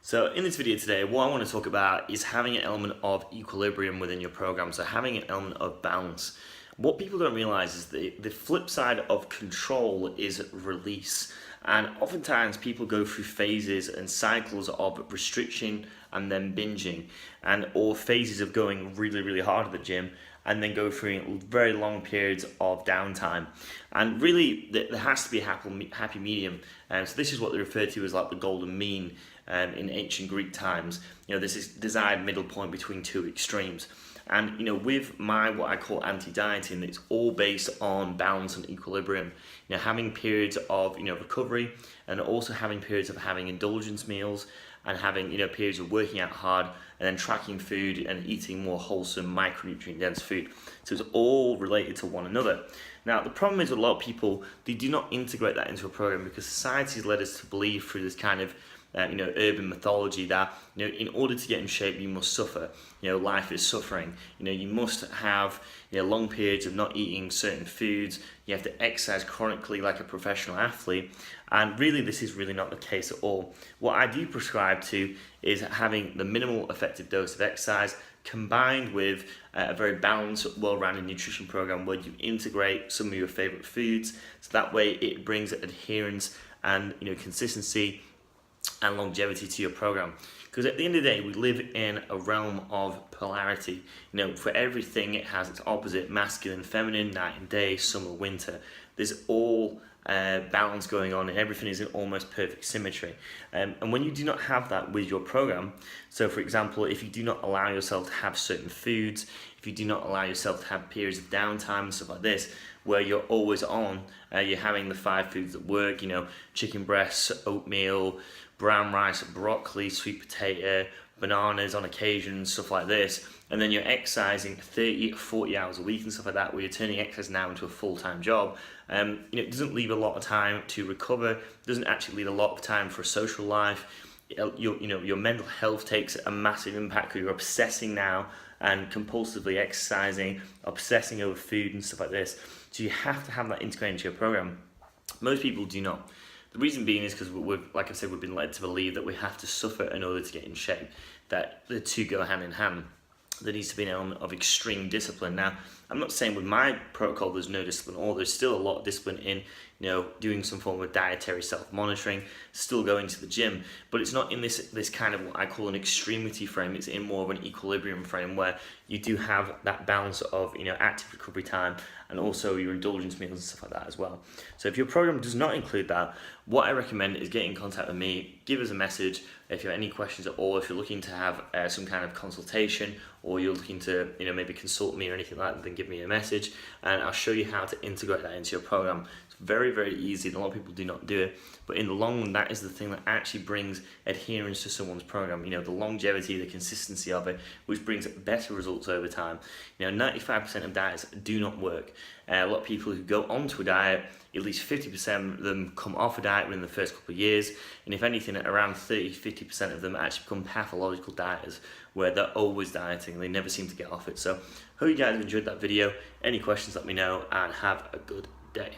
So in this video today, what I want to talk about is having an element of equilibrium within your program, so having an element of balance. What people don't realize is the flip side of control is release. And oftentimes people go through phases and cycles of restriction and then binging, or phases of going really, really hard at the gym and then go through very long periods of downtime. And really, there has to be a happy medium. So this is what they refer to as like the golden mean in ancient Greek times. This is desired middle point between two extremes. And with my what I call anti-dieting, it's all based on balance and equilibrium. Having periods of recovery, and also having periods of having indulgence meals, and having periods of working out hard, and then tracking food and eating more wholesome micronutrient dense food. So it's all related to one another. Now the problem is with a lot of people, they do not integrate that into a program because society has led us to believe through this kind of urban mythology that in order to get in shape you must suffer. Life is suffering. You must have long periods of not eating certain foods. You have to exercise chronically like a professional athlete, and really this is really not the case at all. What I do prescribe to is having the minimal effective dose of exercise combined with a very balanced, well-rounded nutrition program where you integrate some of your favorite foods, so that way it brings adherence and consistency and longevity to your program. Because at the end of the day, we live in a realm of polarity. For everything it has its opposite: masculine, feminine, night and day, summer, winter. There's all balance going on, and everything is in almost perfect symmetry. And when you do not have that with your program, so for example, if you do not allow yourself to have certain foods, if you do not allow yourself to have periods of downtime and stuff like this, where you're always on, you're having the 5 foods that work, chicken breasts, oatmeal, brown rice, broccoli, sweet potato, bananas on occasion, stuff like this, and then you're exercising 30 or 40 hours a week and stuff like that, where you're turning exercise now into a full-time job. It doesn't leave a lot of time to recover, doesn't actually leave a lot of time for a social life. Your mental health takes a massive impact because you're obsessing now and compulsively exercising, obsessing over food and stuff like this. So you have to have that integrated into your program. Most people do not. The reason being is because like I said, we've been led to believe that we have to suffer in order to get in shape, that the two go hand in hand. There needs to be an element of extreme discipline. Now, I'm not saying with my protocol there's no discipline, or there's still a lot of discipline in doing some form of dietary self-monitoring, still going to the gym, but it's not in this kind of what I call an extremity frame. It's in more of an equilibrium frame where you do have that balance of active recovery time and also your indulgence meals and stuff like that as well. So if your program does not include that, what I recommend is get in contact with me, give us a message if you have any questions at all. If you're looking to have some kind of consultation, or you're looking to maybe consult me or anything like that, then give me a message and I'll show you how to integrate that into your program. It's very, very easy, and a lot of people do not do it, but in the long run, that is the thing that actually brings adherence to someone's program. The longevity, the consistency of it, which brings better results over time. 95% of diets do not work. A lot of people who go onto a diet, at least 50% of them come off a diet within the first couple of years, and if anything, around 30-50% of them actually become pathological dieters, where they're always dieting, they never seem to get off it. So hope you guys enjoyed that video. Any questions, let me know, and have a good day.